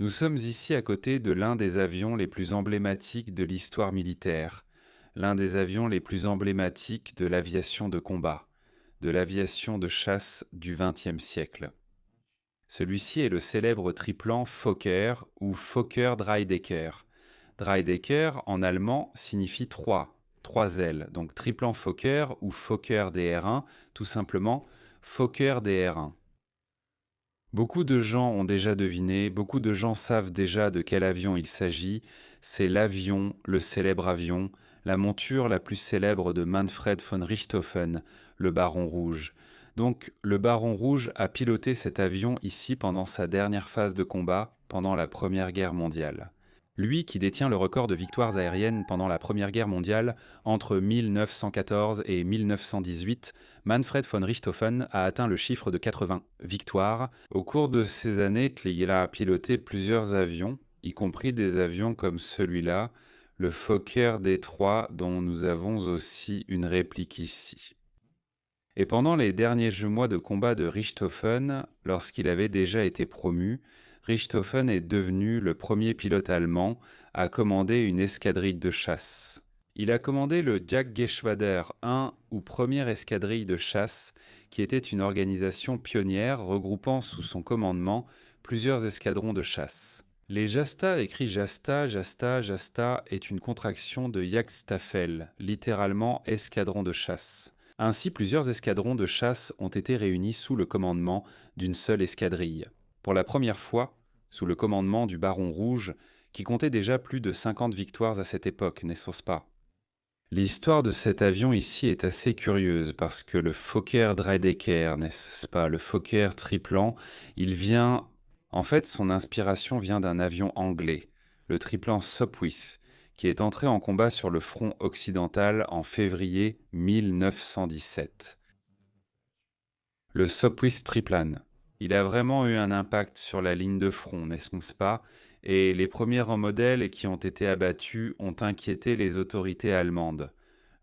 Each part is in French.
Nous sommes ici à côté de l'un des avions les plus emblématiques de l'histoire militaire, l'un des avions les plus emblématiques de l'aviation de combat, de l'aviation de chasse du XXe siècle. Celui-ci est le célèbre triplan Fokker ou Fokker-Dreidecker. Dreidecker en allemand signifie trois ailes, donc triplan Fokker ou Fokker DR1, tout simplement Fokker DR1. Beaucoup de gens ont déjà deviné, beaucoup de gens savent déjà de quel avion il s'agit. C'est l'avion, le célèbre avion, la monture la plus célèbre de Manfred von Richthofen, le Baron Rouge. Donc, le Baron Rouge a piloté cet avion ici pendant sa dernière phase de combat, pendant la Première Guerre mondiale. Lui qui détient le record de victoires aériennes pendant la Première Guerre mondiale, entre 1914 et 1918, Manfred von Richthofen a atteint le chiffre de 80 victoires. Au cours de ces années, il a piloté plusieurs avions, y compris des avions comme celui-là, le Fokker D3, dont nous avons aussi une réplique ici. Et pendant les derniers mois de combat de Richthofen, lorsqu'il avait déjà été promu, Richthofen est devenu le premier pilote allemand à commander une escadrille de chasse. Il a commandé le Jagdgeschwader 1 ou première escadrille de chasse, qui était une organisation pionnière regroupant sous son commandement plusieurs escadrons de chasse. Les Jasta, écrit Jasta, est une contraction de Jagdstaffel, littéralement escadron de chasse. Ainsi, plusieurs escadrons de chasse ont été réunis sous le commandement d'une seule escadrille. Pour la première fois, sous le commandement du Baron Rouge, qui comptait déjà plus de 50 victoires à cette époque, n'est-ce pas? L'histoire de cet avion ici est assez curieuse parce que le Fokker Dreidecker, n'est-ce pas, le Fokker triplan, son inspiration vient d'un avion anglais, le triplan Sopwith, qui est entré en combat sur le front occidental en février 1917. Le Sopwith Triplan. Il a vraiment eu un impact sur la ligne de front, n'est-ce pas? Et les premiers modèles qui ont été abattus ont inquiété les autorités allemandes.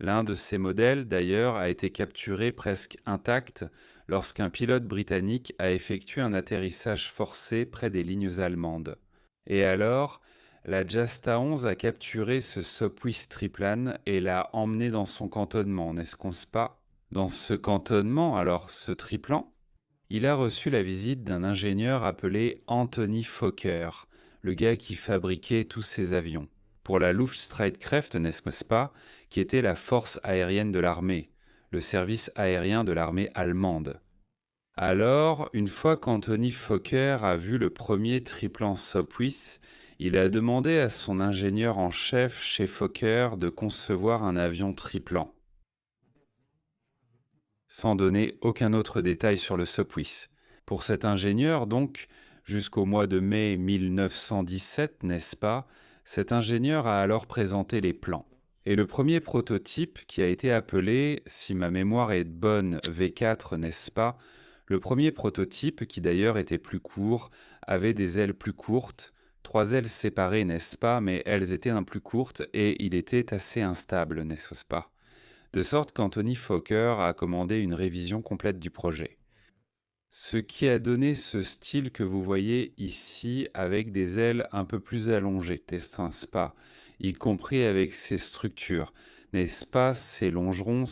L'un de ces modèles, d'ailleurs, a été capturé presque intact lorsqu'un pilote britannique a effectué un atterrissage forcé près des lignes allemandes. Et alors, la Jasta 11 a capturé ce Sopwith Triplan et l'a emmené dans son cantonnement, n'est-ce pas? Dans ce cantonnement, alors, ce triplan, il a reçu la visite d'un ingénieur appelé Anthony Fokker, le gars qui fabriquait tous ces avions, pour la Luftstreitkräfte, n'est-ce pas, qui était la force aérienne de l'armée, le service aérien de l'armée allemande. Alors, une fois qu'Anthony Fokker a vu le premier triplan Sopwith, il a demandé à son ingénieur en chef chez Fokker de concevoir un avion triplan, sans donner aucun autre détail sur le Sopwith. Pour cet ingénieur, donc, jusqu'au mois de mai 1917, n'est-ce pas, cet ingénieur a alors présenté les plans. Et le premier prototype, qui a été appelé, si ma mémoire est bonne, V4, n'est-ce pas, le premier prototype, qui d'ailleurs était plus court, avait des ailes plus courtes, 3 ailes séparées, n'est-ce pas, mais elles étaient un plus courtes et il était assez instable, n'est-ce pas? De sorte qu'Anthony Fokker a commandé une révision complète du projet. Ce qui a donné ce style que vous voyez ici avec des ailes un peu plus allongées, n'est-ce pas, y compris avec ces structures, n'est-ce pas, ces longerons,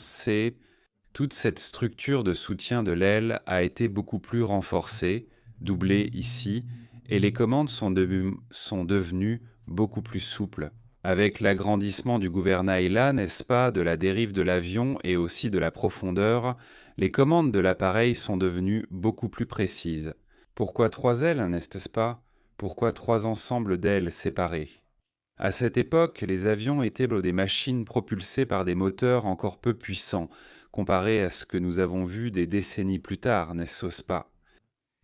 toute cette structure de soutien de l'aile a été beaucoup plus renforcée, doublée ici, et les commandes sont devenues beaucoup plus souples. Avec l'agrandissement du gouvernail là, n'est-ce pas, de la dérive de l'avion et aussi de la profondeur, les commandes de l'appareil sont devenues beaucoup plus précises. Pourquoi 3 ailes, n'est-ce pas? Pourquoi 3 ensembles d'ailes séparées? À cette époque, les avions étaient des machines propulsées par des moteurs encore peu puissants, comparés à ce que nous avons vu des décennies plus tard, n'est-ce pas?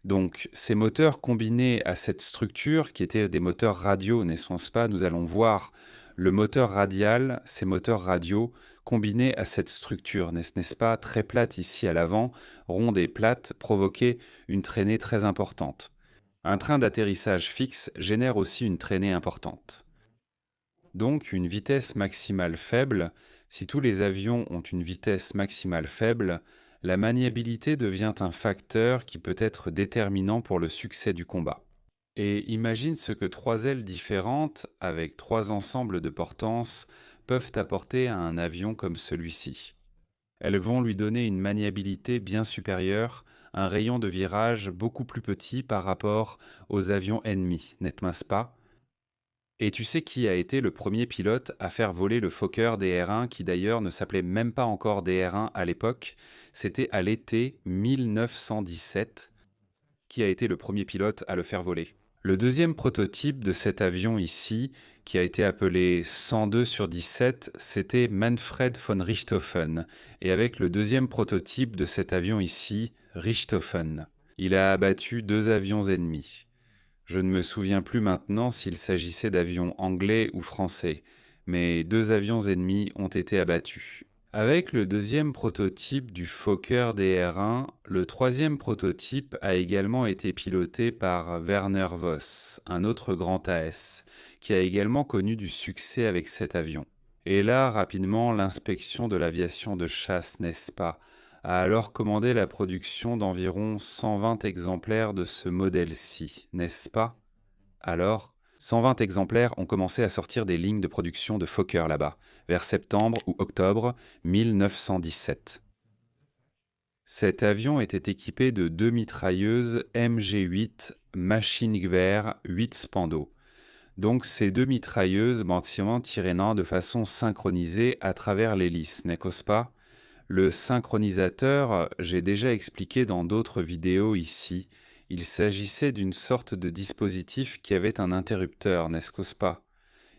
Donc, ces moteurs combinés à cette structure, qui étaient des moteurs radio, n'est-ce pas, nous allons voir le moteur radial, ces moteurs radio, combinés à cette structure, n'est-ce pas, très plate ici à l'avant, ronde et plate, provoquaient une traînée très importante. Un train d'atterrissage fixe génère aussi une traînée importante. Donc, une vitesse maximale faible, si tous les avions ont une vitesse maximale faible, la maniabilité devient un facteur qui peut être déterminant pour le succès du combat. Et imagine ce que trois ailes différentes, avec trois ensembles de portance, peuvent apporter à un avion comme celui-ci. Elles vont lui donner une maniabilité bien supérieure, un rayon de virage beaucoup plus petit par rapport aux avions ennemis, n'est-ce pas? Et tu sais qui a été le premier pilote à faire voler le Fokker DR-1, qui d'ailleurs ne s'appelait même pas encore DR-1 à l'époque? C'était à l'été 1917 qui a été le premier pilote à le faire voler. Le deuxième prototype de cet avion ici, qui a été appelé 102/17, c'était Manfred von Richthofen. Et avec le deuxième prototype de cet avion ici, Richthofen, il a abattu deux avions ennemis. Je ne me souviens plus maintenant s'il s'agissait d'avions anglais ou français, mais deux avions ennemis ont été abattus. Avec le deuxième prototype du Fokker DR-1, le troisième prototype a également été piloté par Werner Voss, un autre grand AS, qui a également connu du succès avec cet avion. Et là, rapidement, l'inspection de l'aviation de chasse, n'est-ce pas, a alors commandé la production d'environ 120 exemplaires de ce modèle-ci, n'est-ce pas? Alors, 120 exemplaires ont commencé à sortir des lignes de production de Fokker là-bas, vers septembre ou octobre 1917. Cet avion était équipé de deux mitrailleuses MG8 Maschinengewehr 8 Spandau. Donc ces deux mitrailleuses tiraient de façon synchronisée à travers l'hélice, n'est-ce pas? Le synchronisateur, j'ai déjà expliqué dans d'autres vidéos ici, il s'agissait d'une sorte de dispositif qui avait un interrupteur, n'est-ce pas?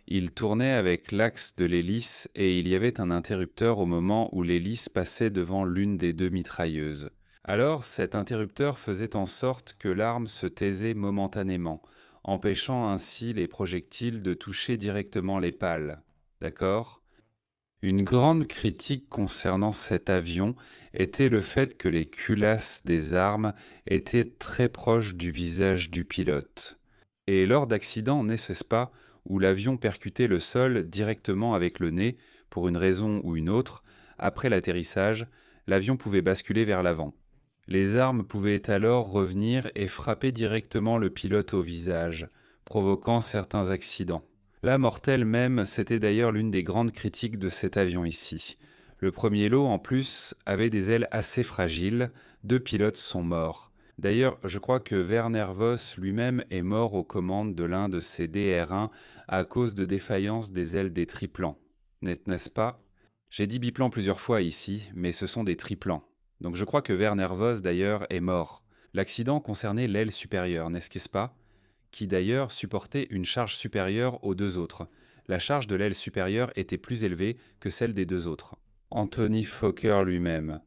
Il tournait avec l'axe de l'hélice et il y avait un interrupteur au moment où l'hélice passait devant l'une des deux mitrailleuses. Alors cet interrupteur faisait en sorte que l'arme se taisait momentanément, empêchant ainsi les projectiles de toucher directement les pales. D'accord? Une grande critique concernant cet avion était le fait que les culasses des armes étaient très proches du visage du pilote. Et lors d'accidents, n'est-ce pas, où l'avion percutait le sol directement avec le nez, pour une raison ou une autre, après l'atterrissage, l'avion pouvait basculer vers l'avant. Les armes pouvaient alors revenir et frapper directement le pilote au visage, provoquant certains accidents. La mortelle même, c'était d'ailleurs l'une des grandes critiques de cet avion ici. Le premier lot, en plus, avait des ailes assez fragiles, deux pilotes sont morts. D'ailleurs, je crois que Werner Voss lui-même est mort aux commandes de l'un de ses DR-1 à cause de défaillance des ailes des triplans. N'est-ce pas? J'ai dit biplans plusieurs fois ici, mais ce sont des triplans. Donc je crois que Werner Voss d'ailleurs est mort. L'accident concernait l'aile supérieure, n'est-ce pas? Qui d'ailleurs supportait une charge supérieure aux deux autres. La charge de l'aile supérieure était plus élevée que celle des deux autres. Anthony Fokker lui-même.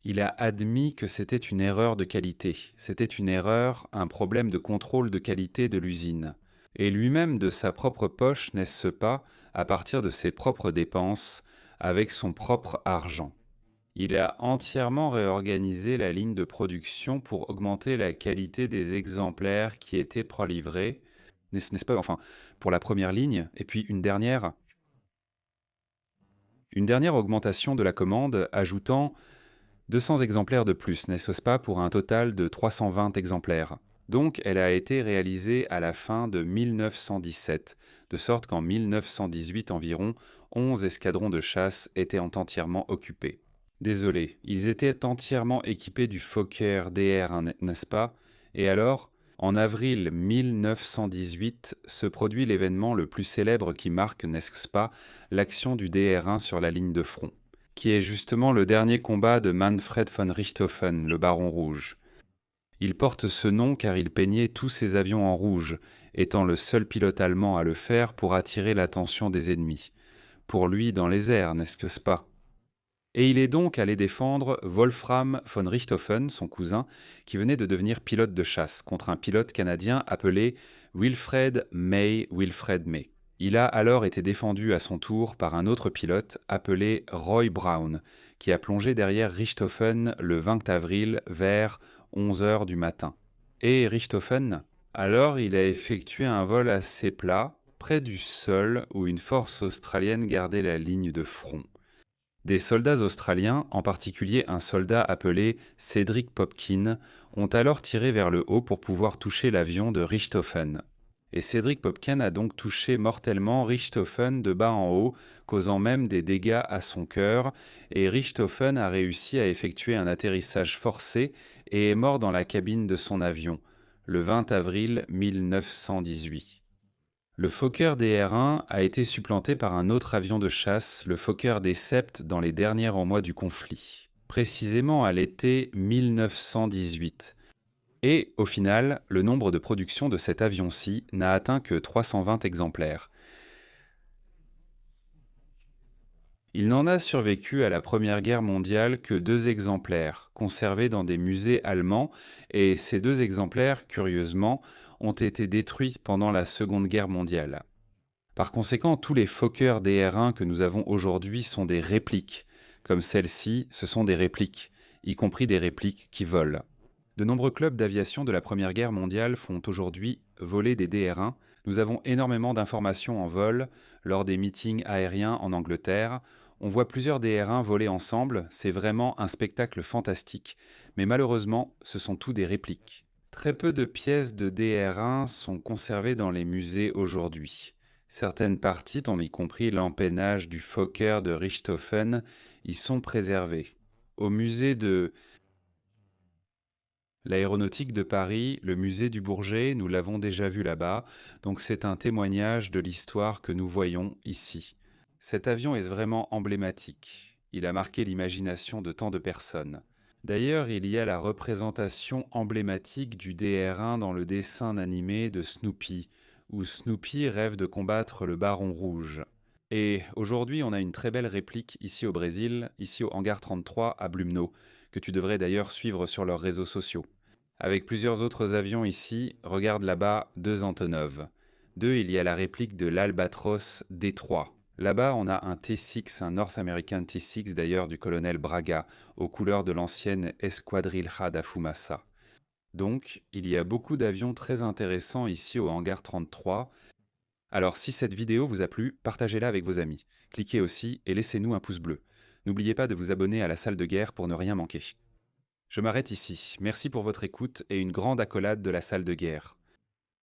Il a admis que c'était une erreur de qualité. C'était une erreur, un problème de contrôle de qualité de l'usine. Et lui-même de sa propre poche, n'est-ce pas, à partir de ses propres dépenses, avec son propre argent. Il a entièrement réorganisé la ligne de production pour augmenter la qualité des exemplaires qui étaient prolivrés, n'est-ce pas, enfin, pour la première ligne, et puis une dernière augmentation de la commande, ajoutant 200 exemplaires de plus, n'est-ce pas, pour un total de 320 exemplaires. Donc, elle a été réalisée à la fin de 1917, de sorte qu'en 1918 environ, 11 escadrons de chasse étaient entièrement occupés. Désolé, ils étaient entièrement équipés du Fokker DR, n'est-ce pas? Et alors, en avril 1918, se produit l'événement le plus célèbre qui marque, n'est-ce pas, l'action du DR-1 sur la ligne de front, qui est justement le dernier combat de Manfred von Richthofen, le Baron Rouge. Il porte ce nom car il peignait tous ses avions en rouge, étant le seul pilote allemand à le faire pour attirer l'attention des ennemis. Pour lui, dans les airs, n'est-ce pas? Et il est donc allé défendre Wolfram von Richthofen, son cousin, qui venait de devenir pilote de chasse, contre un pilote canadien appelé Wilfred May. Il a alors été défendu à son tour par un autre pilote appelé Roy Brown, qui a plongé derrière Richthofen le 20 avril vers 11 h du matin. Et Richthofen, alors il a effectué un vol assez plat, près du sol où une force australienne gardait la ligne de front. Des soldats australiens, en particulier un soldat appelé Cedric Popkin, ont alors tiré vers le haut pour pouvoir toucher l'avion de Richthofen. Et Cedric Popkin a donc touché mortellement Richthofen de bas en haut, causant même des dégâts à son cœur, et Richthofen a réussi à effectuer un atterrissage forcé et est mort dans la cabine de son avion, le 20 avril 1918. Le Fokker DR-1 a été supplanté par un autre avion de chasse, le Fokker D-7, dans les derniers mois du conflit, précisément à l'été 1918. Et, au final, le nombre de production de cet avion-ci n'a atteint que 320 exemplaires. Il n'en a survécu à la Première Guerre mondiale que 2 exemplaires, conservés dans des musées allemands, et ces 2 exemplaires, curieusement, ont été détruits pendant la Seconde Guerre mondiale. Par conséquent, tous les Fokker DR-1 que nous avons aujourd'hui sont des répliques. Comme celle-ci, ce sont des répliques, y compris des répliques qui volent. De nombreux clubs d'aviation de la Première Guerre mondiale font aujourd'hui voler des DR-1. Nous avons énormément d'informations en vol lors des meetings aériens en Angleterre. On voit plusieurs DR-1 voler ensemble, c'est vraiment un spectacle fantastique, mais malheureusement, ce sont tous des répliques. Très peu de pièces de DR-1 sont conservées dans les musées aujourd'hui. Certaines parties, dont y compris l'empennage du Fokker de Richthofen, y sont préservées. Au musée de l'aéronautique de Paris, le musée du Bourget, nous l'avons déjà vu là-bas, donc c'est un témoignage de l'histoire que nous voyons ici. Cet avion est vraiment emblématique. Il a marqué l'imagination de tant de personnes. D'ailleurs, il y a la représentation emblématique du DR-1 dans le dessin animé de Snoopy, où Snoopy rêve de combattre le Baron Rouge. Et aujourd'hui, on a une très belle réplique ici au Brésil, ici au hangar 33 à Blumno, que tu devrais d'ailleurs suivre sur leurs réseaux sociaux. Avec plusieurs autres avions ici, regarde là-bas 2 Antonov. Il y a la réplique de l'Albatros D3. Là-bas, on a un T6, un North American T6 d'ailleurs du colonel Braga, aux couleurs de l'ancienne Esquadrilha da Fumaça. Donc, il y a beaucoup d'avions très intéressants ici au hangar 33. Alors, si cette vidéo vous a plu, partagez-la avec vos amis. Cliquez aussi et laissez-nous un pouce bleu. N'oubliez pas de vous abonner à la salle de guerre pour ne rien manquer. Je m'arrête ici. Merci pour votre écoute et une grande accolade de la salle de guerre.